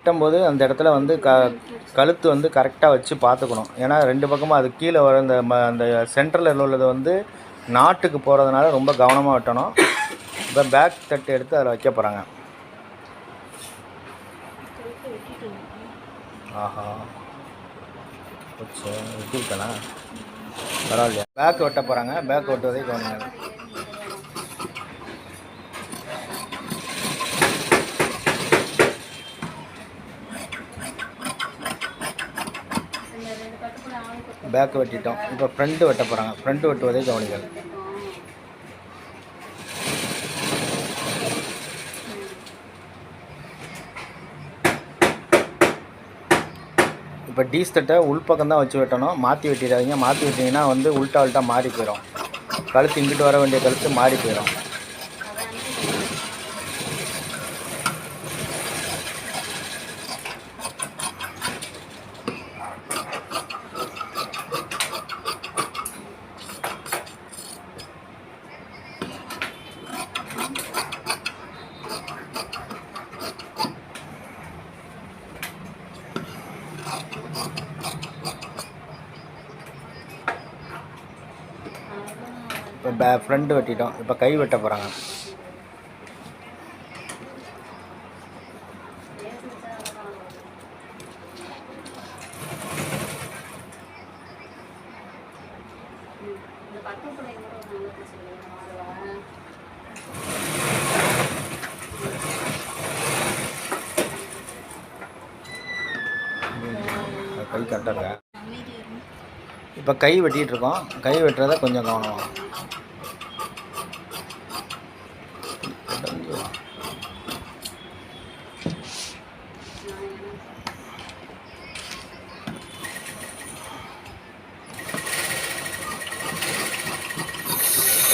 வெட்டும்போது அந்த இடத்துல வந்து கழுத்து வந்து கரெக்டாக வச்சு பார்த்துக்கணும். ஏன்னா 2 பக்கமும் அது கீழே வர அந்த சென்டரில் உள்ளது வந்து நாட்டுக்கு போகிறதுனால ரொம்ப கவனமாக வெட்டணும். இப்போ பேக் தட்டு எடுத்து அதில் வைக்க போகிறாங்க. ஆஹா வெட்டிவிட்டேனா பரவாயில்லையா. பேக் வெட்ட போகிறாங்க. பேக் வெட்டுவதை கவனிங்க. பேக் வெட்டிட்டோம். இப்போ ஃப்ரண்ட்டு வெட்ட போகிறாங்க. ஃப்ரண்ட்டு வெட்டுவதை கவனிங்கள். இப்போ டீஸ் தட்டை உள்பக்கம் தான் வச்சு வெட்டணும். மாற்றி வெட்டிடாதீங்க. மாற்றி வெட்டிங்கன்னா வந்து உள்ட்டா மாறி போயிடும். கழுத்து இங்கிட்டு வர வேண்டிய கழுத்து மாறி போயிடும். இப்போ ஃப்ரண்ட் வெட்டிட்டோம். இப்போ கை வெட்ட போகிறாங்க. கை கரெக்டாக. இப்போ கை வெட்டிகிட்டு இருக்கோம். கை வெட்டுறத கொஞ்சம் கவனமாக.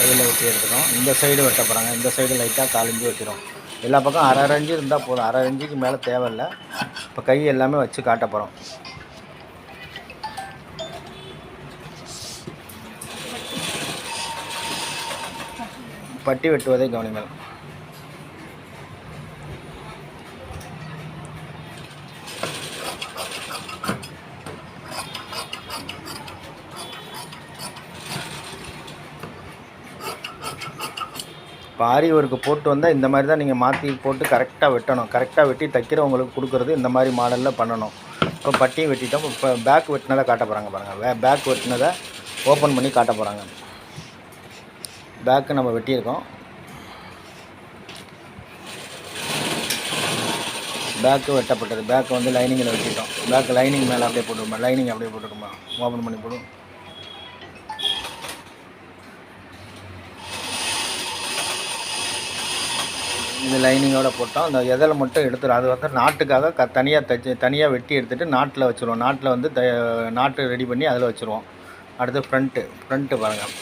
கையில் வெட்டி எடுத்துக்கிறோம். இந்த சைடு வெட்ட போகிறாங்க. இந்த சைடு லைட்டாக 4 இன்ச்சு வச்சிடும். எல்லா பக்கம் அரை இன்ச்சு இருந்தால் போதும். அரை இன்ச்சுக்கு மேலே தேவையில்லை. இப்போ கை எல்லாமே வச்சு காட்ட போகிறோம். பட்டி வெட்டுவதை கவனிங்கள். இப்போ ஆரி ஒர்க்கு போட்டு வந்தால் இந்த மாதிரி தான் நீங்கள் மாற்றி போட்டு கரெக்டாக வெட்டணும். கரெக்டாக வெட்டி தைக்கிறவங்களுக்கு கொடுக்குறது இந்த மாதிரி மாடலில் பண்ணணும். இப்போ பட்டியும் வெட்டிட்டோம். இப்போ பேக் வெட்டினதை காட்ட போகிறாங்க பாருங்கள். பேக் வெட்டினதை ஓப்பன் பண்ணி காட்ட போகிறாங்க. பேக்கு நம்ம வெட்டியிருக்கோம். பேக்கு வெட்டப்பட்டது. பேக்கு வந்து லைனிங்கில் வெட்டிட்டோம். பேக்கு லைனிங் மேலே அப்படியே போட்டுருமா. லைனிங் அப்படியே போட்டுருமா. ஓப்பன் பண்ணி போடும். இது லைனிங்கோட போட்டோம். அந்த எதில் மட்டும் எடுத்துடும். அது வந்து நாட்டுக்காக தனியாக வெட்டி எடுத்துகிட்டு நாட்டில் வச்சுருவோம். நாட்டில் வந்து நாட்டு ரெடி பண்ணி அதில் வச்சுருவோம். அடுத்து ஃப்ரண்ட்டு பாருங்கள்.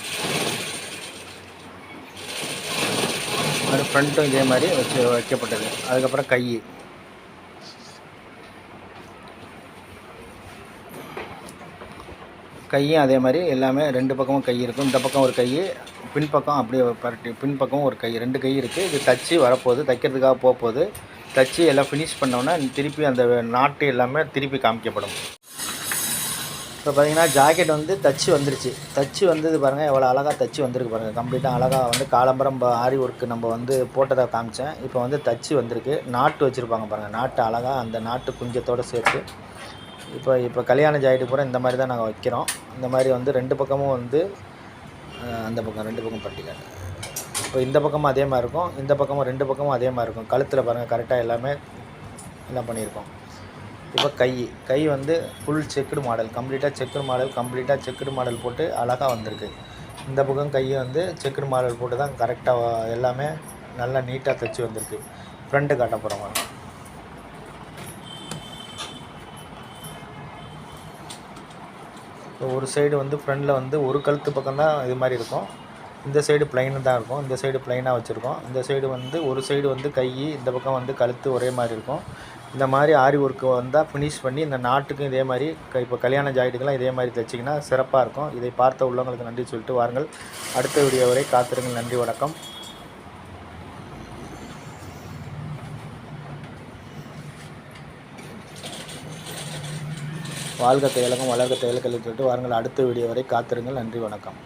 அது ஃப்ரண்ட்டும் இதே மாதிரி வைக்கப்பட்டது. அதுக்கப்புறம் கையும் அதே மாதிரி எல்லாமே 2 பக்கமும் கை இருக்கும். இந்த பக்கம் ஒரு கை, பின்பக்கம் அப்படியே பரட்டி பின்பக்கம் ஒரு கை, 2 கை இருக்குது. இது தச்சு வரப்போகுது. தைக்கிறதுக்காக போகுது. தச்சு எல்லாம் ஃபினிஷ் பண்ணோன்னா திருப்பி அந்த நாட்டு எல்லாமே திருப்பி காமிக்கப்படும். இப்போ பார்த்தீங்கன்னா ஜாக்கெட் வந்து தச்சு வந்துருச்சு. தச்சு வந்தது பாருங்கள். எவ்வளோ அழகாக தச்சு வந்திருக்கு பாருங்கள். கம்ப்ளீட்டாக அழகாக வந்து காலம்பரம் ஆரி ஒர்க்கு நம்ம வந்து போட்டதை காமிச்சேன். இப்போ வந்து தச்சு வந்திருக்கு. நாட்டு வச்சுருப்பாங்க பாருங்கள். நாட்டு அழகாக அந்த நாட்டு குஞ்சத்தோடு சேர்த்து இப்போ கல்யாண ஜாக்கெட்டு பூரா இந்த மாதிரி தான் நாங்கள் வைக்கிறோம். இந்த மாதிரி வந்து 2 பக்கமும் வந்து அந்த பக்கம் 2 பக்கம் பட்டிக்காங்க. இப்போ இந்த பக்கமும் அதே மாதிரி இருக்கும். இந்த பக்கமும் 2 பக்கமும் அதே மாதிரி இருக்கும். கழுத்தில் பாருங்கள் கரெக்டாக எல்லாமே எல்லாம் பண்ணியிருக்கோம். இப்போ கை வந்து ஃபுல் செக்குடு மாடல். கம்ப்ளீட்டாக செக்குடு மாடல் போட்டு அழகாக வந்திருக்கு. இந்த பக்கம் கையை வந்து செக்குடு மாடல் போட்டு தான் கரெக்டாக எல்லாமே நல்லா நீட்டாக தைச்சி வந்திருக்கு. ஃப்ரண்ட்டு காட்ட போகிறோம். இப்போ ஒரு சைடு வந்து ஃப்ரண்டில் வந்து ஒரு கழுத்து பக்கம் தான் இது மாதிரி இருக்கும். இந்த சைடு ப்ளைனு தான் இருக்கும். இந்த சைடு ப்ளைனாக வச்சுருக்கோம். இந்த சைடு வந்து ஒரு சைடு வந்து கை, இந்த பக்கம் வந்து கழுத்து ஒரே மாதிரி இருக்கும். இந்த மாதிரி ஆரி ஒர்க்கு வந்தால் ஃபினிஷ் பண்ணி இந்த நாட்டுக்கும் இதே மாதிரி இப்போ கல்யாண ஜாக்கெட்டுக்கெல்லாம் இதே மாதிரி தைச்சிங்கன்னா சிறப்பாக இருக்கும். இதை பார்த்த உள்ளவங்களுக்கு நன்றி சொல்லிட்டு வாருங்கள். அடுத்த வீடியோ வரை காத்திருங்கள். நன்றி, வணக்கம். வாழ்க தையலகம் வளர்க தையல் கல்வி சொல்லிட்டு வாருங்கள். அடுத்த வீடியோ வரை காத்திருங்கள். நன்றி, வணக்கம்.